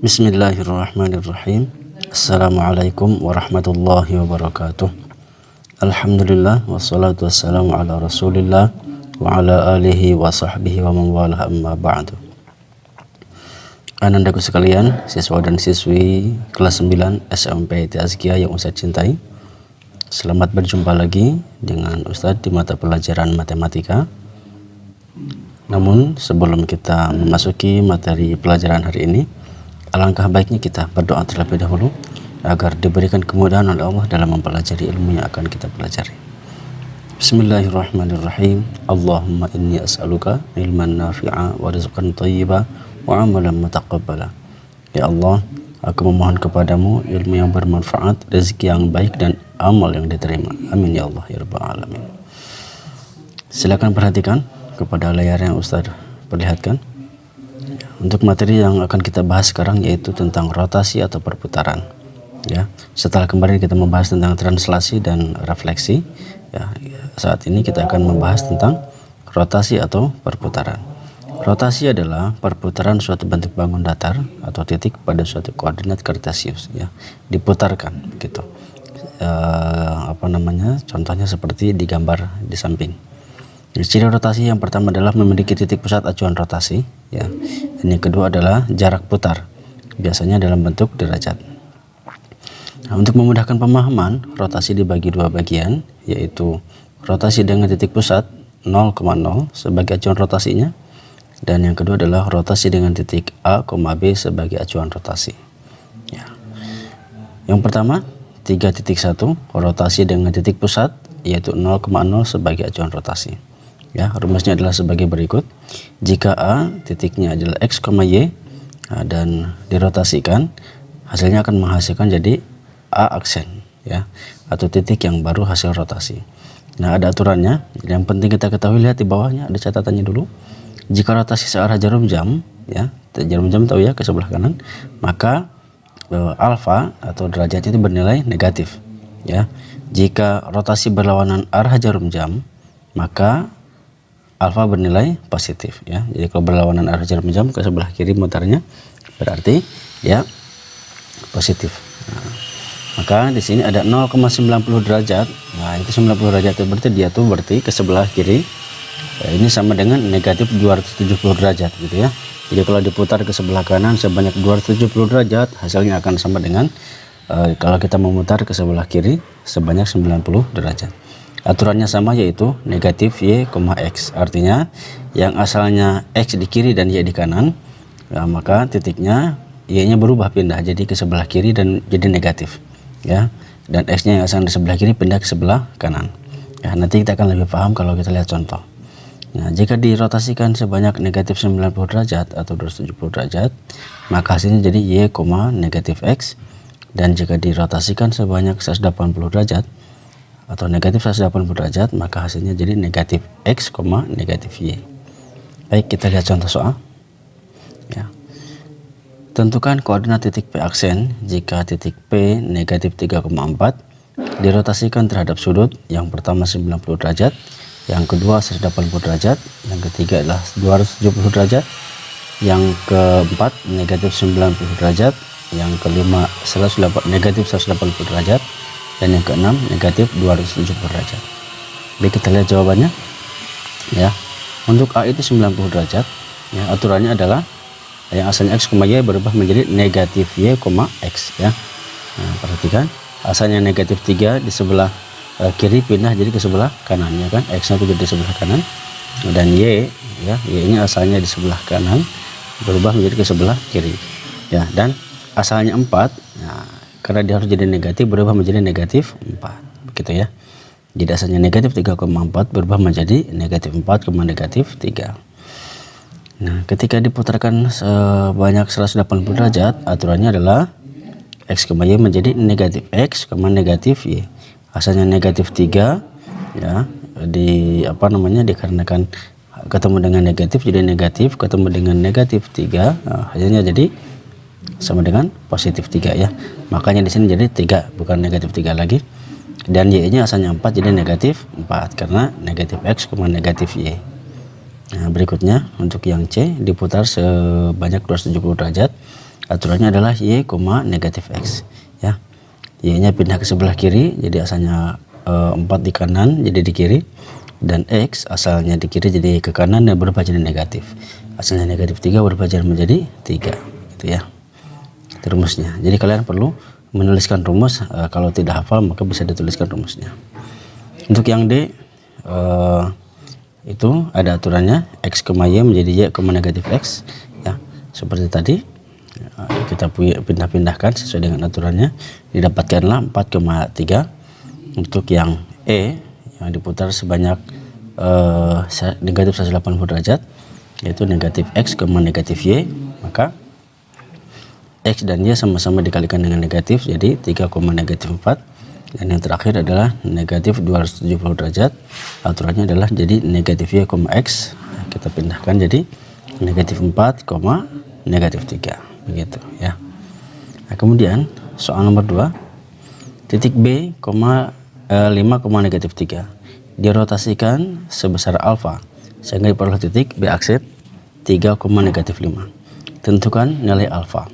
Bismillahirrahmanirrahim. Assalamualaikum warahmatullahi wabarakatuh. Alhamdulillah wassalatu wassalamu ala rasulillah wa ala alihi wa sahbihi wa man wala amma ba'du. Anandaku sekalian, siswa dan siswi kelas 9 SMP Tazkiyah yang Ustadz cintai, selamat berjumpa lagi dengan Ustadz di mata pelajaran matematika. Namun sebelum kita memasuki materi pelajaran hari ini, alangkah baiknya kita berdoa terlebih dahulu agar diberikan kemudahan oleh Allah dalam mempelajari ilmu yang akan kita pelajari. Bismillahirrahmanirrahim. Allahumma inni as'aluka ilman nafi'a wa rizqan thayyiba wa amalan mutaqabbala. Ya Allah, aku memohon kepadamu ilmu yang bermanfaat, rezeki yang baik, dan amal yang diterima. Amin ya Allah ya rabbal alamin. Silakan perhatikan kepada layar yang Ustaz perlihatkan. Untuk materi yang akan kita bahas sekarang yaitu tentang rotasi atau perputaran. Ya, setelah kemarin kita membahas tentang translasi dan refleksi, ya, saat ini kita akan membahas tentang rotasi atau perputaran. Rotasi adalah perputaran suatu bentuk bangun datar atau titik pada suatu koordinat kartesius, ya, diputarkan gitu. Contohnya seperti digambar di samping. Ciri rotasi yang pertama adalah memiliki titik pusat acuan rotasi, ya. Dan yang kedua adalah jarak putar, biasanya dalam bentuk derajat. Nah, untuk memudahkan pemahaman, rotasi dibagi dua bagian, yaitu rotasi dengan titik pusat 0,0 sebagai acuan rotasinya, dan yang kedua adalah rotasi dengan titik A, B sebagai acuan rotasi. Ya. Yang pertama, 3.1 rotasi dengan titik pusat yaitu 0,0 sebagai acuan rotasi. Ya, rumusnya adalah sebagai berikut. Jika A titiknya adalah X, Y dan dirotasikan, hasilnya akan menghasilkan jadi A aksen, ya, atau titik yang baru hasil rotasi. Nah, ada aturannya. Yang penting kita ketahui, lihat di bawahnya ada catatannya dulu. Jika rotasi searah jarum jam, ya, jarum jam tahu ya, ke sebelah kanan, maka alfa atau derajat itu bernilai negatif, ya. Jika rotasi berlawanan arah jarum jam, maka alfa bernilai positif, ya. Jadi kalau berlawanan arah jarum jam ke sebelah kiri mutarnya, berarti ya positif. Nah, maka di sini ada 0,90 derajat. Nah, itu 90 derajat itu berarti dia tuh berarti ke sebelah kiri. Ini sama dengan negatif 270 derajat gitu ya. Jadi kalau diputar ke sebelah kanan sebanyak 270 derajat, hasilnya akan sama dengan kalau kita memutar ke sebelah kiri sebanyak 90 derajat. Aturannya sama, yaitu negatif Y, X. Artinya yang asalnya X di kiri dan Y di kanan, ya, maka titiknya Y nya berubah, pindah jadi ke sebelah kiri dan jadi negatif, ya. Dan X nya yang asalnya di sebelah kiri pindah ke sebelah kanan. Ya, nanti kita akan lebih paham kalau kita lihat contoh. Nah, jika dirotasikan sebanyak negatif 90 derajat atau 270 derajat, maka hasilnya jadi Y, negatif X. Dan jika dirotasikan sebanyak 180 derajat atau negatif 180 derajat, maka hasilnya jadi negatif X, negatif Y. Baik, kita lihat contoh soal. Ya. Tentukan koordinat titik P aksen jika titik P negatif 3,4 dirotasikan terhadap sudut yang pertama 90 derajat, yang kedua 180 derajat, yang ketiga adalah 270 derajat, yang keempat negatif 90 derajat, yang kelima negatif 180 derajat, dan yang keenam negatif 270 derajat. Baik, kita lihat jawabannya. Ya, untuk A itu 90 derajat. Ya, aturannya adalah yang asalnya X, Y berubah menjadi negatif Y, X. Ya, nah, perhatikan, asalnya negatif 3 di sebelah kiri pindah jadi ke sebelah kanan, ya kan? X nya itu jadi sebelah kanan, dan Y, ya, Y nya asalnya di sebelah kanan berubah menjadi ke sebelah kiri. Ya, dan asalnya 4. Nah, karena dia harus jadi negatif, berubah menjadi negatif 4, begitu ya. Jadi asalnya negatif 3,4 berubah menjadi negatif 4, negatif 3. Nah, ketika diputarkan sebanyak 180 derajat, aturannya adalah X, Y menjadi negatif X, negatif Y. Asalnya negatif 3, ya, dikarenakan ketemu dengan negatif jadi negatif, ketemu dengan negatif 3, nah, hasilnya jadi sama dengan positif 3, ya. Makanya di sini jadi 3, bukan negatif 3 lagi. Dan Y nya asalnya 4 jadi negatif 4 karena negatif X, negatif Y. Nah, berikutnya untuk yang C diputar sebanyak 270 derajat. aturannya adalah Y, negatif X ya. Y nya pindah ke sebelah kiri, jadi asalnya 4 di kanan jadi di kiri, dan X asalnya di kiri jadi ke kanan dan berubah jadi negatif. Asalnya negatif 3 berubah jadi menjadi 3 gitu ya. Itu rumusnya. Jadi kalian perlu menuliskan rumus, kalau tidak hafal maka bisa dituliskan rumusnya. Untuk yang D itu ada aturannya X, Y menjadi Y, negatif X ya. Seperti tadi kita pindah-pindahkan sesuai dengan aturannya, didapatkanlah 4,3. Untuk yang E yang diputar sebanyak negatif 180 derajat, yaitu negatif X, negatif Y, maka X dan Y sama-sama dikalikan dengan negatif, jadi 3, negatif 4. Dan yang terakhir adalah negatif 270 derajat, aturannya adalah jadi negatif Y, X, kita pindahkan jadi negatif 4, negatif 3 begitu ya. Nah, kemudian soal nomor 2, titik B, 5, negatif 3 dirotasikan sebesar alfa sehingga diperoleh titik B aksen 3, negatif 5. Tentukan nilai alfa.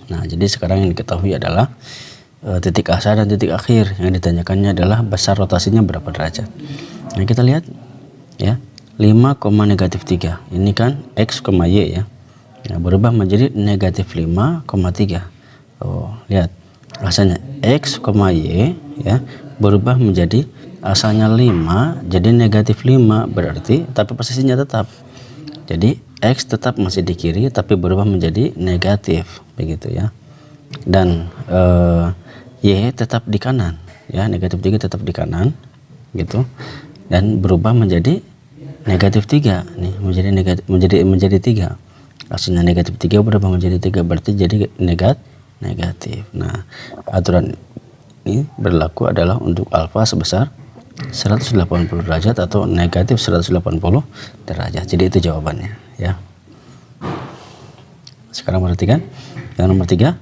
Nah, jadi sekarang yang diketahui adalah titik asal dan titik akhir. Yang ditanyakannya adalah besar rotasinya berapa derajat. Nah, kita lihat ya, 5, negatif 3 ini kan X, Y ya. Nah, berubah menjadi negatif 5,3. Oh, lihat asalnya X, Y ya, berubah menjadi asalnya 5 jadi negatif 5, berarti tapi posisinya tetap. Jadi X tetap masih di kiri tapi berubah menjadi negatif begitu ya. Dan Y tetap di kanan ya, negatif 3 tetap di kanan gitu, dan berubah menjadi negatif 3 nih, menjadi 3. Asalnya negatif 3 berubah menjadi 3, berarti jadi negatif. Nah, aturan ini berlaku adalah untuk alfa sebesar 180 derajat atau negatif 180 derajat. Jadi itu jawabannya ya. Sekarang perhatikan yang nomor 3.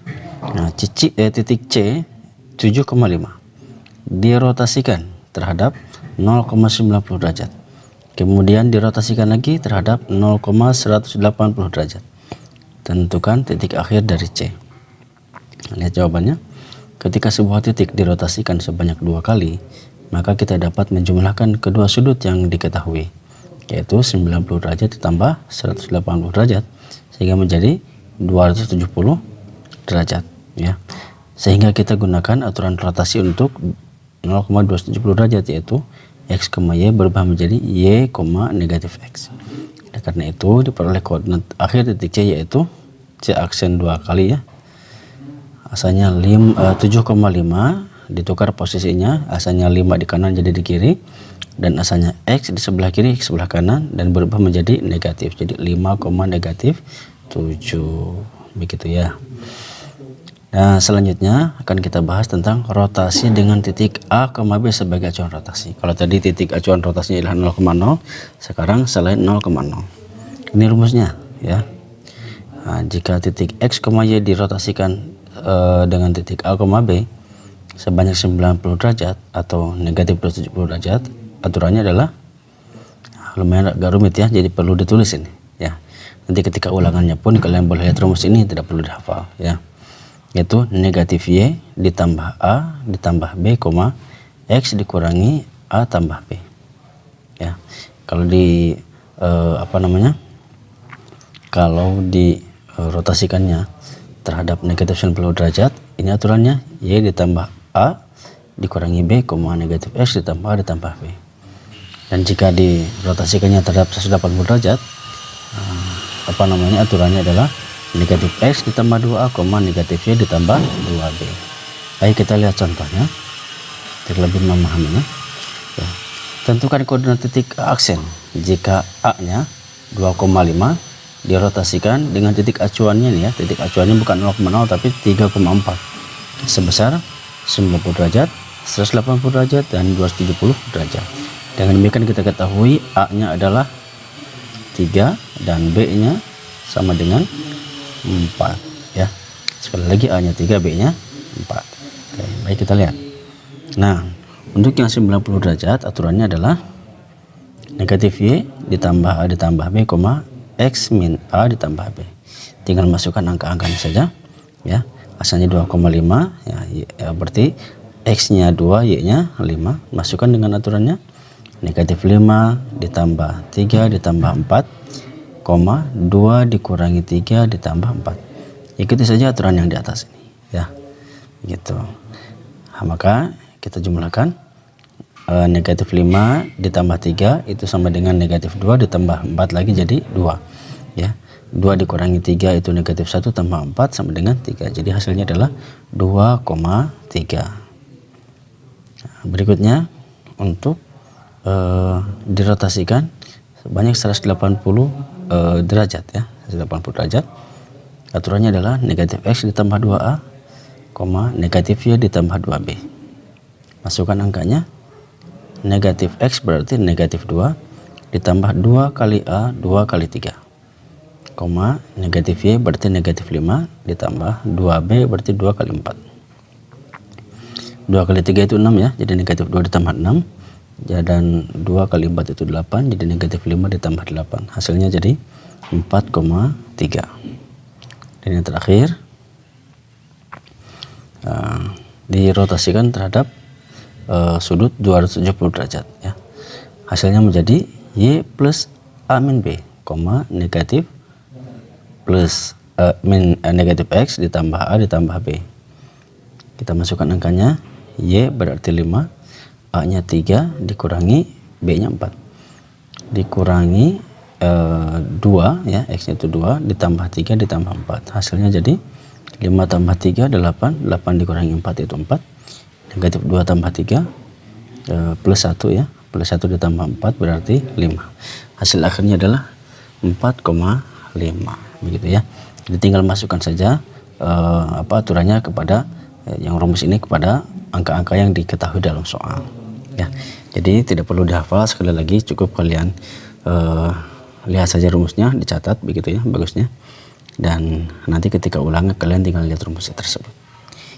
Nah, titik C 7,5 dirotasikan terhadap 0,90 derajat. Kemudian dirotasikan lagi terhadap 0,180 derajat. Tentukan titik akhir dari C. Lihat jawabannya. Ketika sebuah titik dirotasikan sebanyak 2 kali, maka kita dapat menjumlahkan kedua sudut yang diketahui, yaitu 90 derajat ditambah 180 derajat, sehingga menjadi 270 derajat ya. Sehingga kita gunakan aturan rotasi untuk 0,270 derajat, yaitu X, Y berubah menjadi Y, negatif X. Nah, karena itu diperoleh koordinat akhir titik C yaitu C aksen 2 kali ya. Asalnya 7,5 ditukar posisinya, asalnya 5 di kanan jadi di kiri, dan asalnya X di sebelah kiri sebelah kanan, dan berubah menjadi negatif, jadi 5, negatif 7 begitu ya. Nah, selanjutnya akan kita bahas tentang rotasi dengan titik A, B sebagai acuan rotasi. Kalau tadi titik acuan rotasinya adalah 0,0, sekarang selain 0,0. Ini rumusnya ya. Nah, jika titik X, Y dirotasikan dengan titik A, B sebanyak 90 derajat atau negatif 270 derajat, aturannya adalah lumayan agak rumit ya, jadi perlu ditulis ini ya. Nanti ketika ulangannya pun kalian boleh lihat rumus ini, tidak perlu dihafal ya. Yaitu negatif Y ditambah A ditambah B, X dikurangi A tambah B ya. Kalau di kalau di rotasikannya terhadap negatif 90 derajat, ini aturannya Y ditambah A dikurangi B, negatif X ditambah A ditambah B. Dan jika dirotasikannya terhadap 180 derajat, aturannya adalah negatif X ditambah 2A, negatif Y ditambah 2B. Baik, kita lihat contohnya agar lebih memahaminya ya. Tentukan koordinat titik aksen jika A nya 2,5 dirotasikan dengan titik acuannya nih ya, titik acuannya bukan 0,0 tapi 3,4 sebesar 90 derajat, 180 derajat, dan 270 derajat. Dengan demikian kita ketahui A nya adalah 3 dan B nya sama dengan 4 ya. Sekali lagi A nya 3, B nya 4. Oke, baik, kita lihat. Nah, untuk yang 90 derajat aturannya adalah negatif Y ditambah A ditambah B, X min A ditambah B. tinggal masukkan angka-angkanya saja ya. Asalnya 2,5 ya, berarti X nya 2, Y nya 5, masukkan dengan aturannya negatif 5 ditambah 3 ditambah 4, 2 dikurangi 3 ditambah 4. Ikuti saja aturan yang di atas ini ya, gitu. Nah, maka kita jumlahkan negatif 5 ditambah 3 itu sama dengan negatif 2 ditambah 4 lagi jadi 2 ya. 2 dikurangi 3 itu negatif 1 tambah 4 sama dengan 3, jadi hasilnya adalah 2,3. Nah, berikutnya untuk dirotasikan sebanyak 180 derajat ya, 180 derajat. Aturannya adalah negatif X ditambah 2A, negatif Y ditambah 2B. Masukkan angkanya, negatif X berarti negatif 2 ditambah 2 kali A 2 kali 3, negatif Y berarti negatif 5 ditambah 2B berarti 2 kali 4. 2 kali 3 itu 6 ya, jadi negatif 2 ditambah 6 ya, dan 2 kali 4 itu 8, jadi negatif 5 ditambah 8, hasilnya jadi 4,3. Dan yang terakhir dirotasikan terhadap sudut 270 derajat ya. Hasilnya menjadi Y plus A min B, negatif plus negatif X ditambah A ditambah B. Kita masukkan angkanya, Y berarti 5, A nya 3 dikurangi B nya 4 dikurangi 2 ya, X nya itu 2 ditambah 3 ditambah 4, hasilnya jadi 5 tambah 3 8, 8 dikurangi 4 itu 4, negatif 2 tambah 3 plus 1 ya, plus 1 ditambah 4 berarti 5, hasil akhirnya adalah 4,5 begitu ya. Jadi tinggal masukkan saja aturannya kepada yang rumus ini kepada angka-angka yang diketahui dalam soal ya. Jadi tidak perlu dihafal, sekali lagi cukup kalian lihat saja rumusnya, dicatat begitu ya, bagusnya, dan nanti ketika ulangan kalian tinggal lihat rumusnya tersebut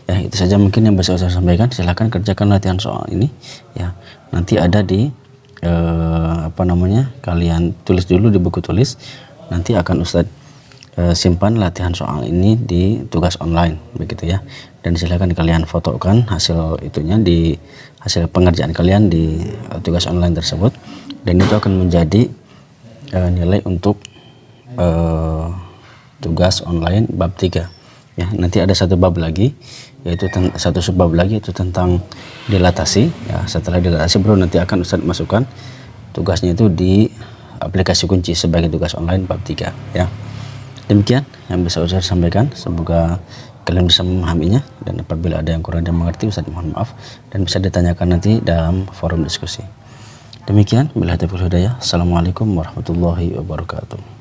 ya. Itu saja mungkin yang bisa saya sampaikan. Silahkan kerjakan latihan soal ini ya, nanti ada di kalian tulis dulu di buku tulis, nanti akan Ustadz simpan latihan soal ini di tugas online begitu ya, dan silahkan kalian fotokan hasil itunya di hasil pengerjaan kalian di tugas online tersebut, dan itu akan menjadi nilai untuk tugas online bab 3 ya. Nanti ada satu bab lagi, yaitu satu subbab lagi, itu tentang dilatasi ya. Setelah dilatasi baru nanti akan Ustadz masukkan tugasnya itu di aplikasi kunci sebagai tugas online bab 3 ya. Demikian yang bisa Ustadz sampaikan, semoga kalian bisa memahaminya, dan apabila ada yang kurang dan mengerti Ustadz mohon maaf, dan bisa ditanyakan nanti dalam forum diskusi. Demikian, billahi taufiq wal hidayah. Assalamualaikum warahmatullahi wabarakatuh.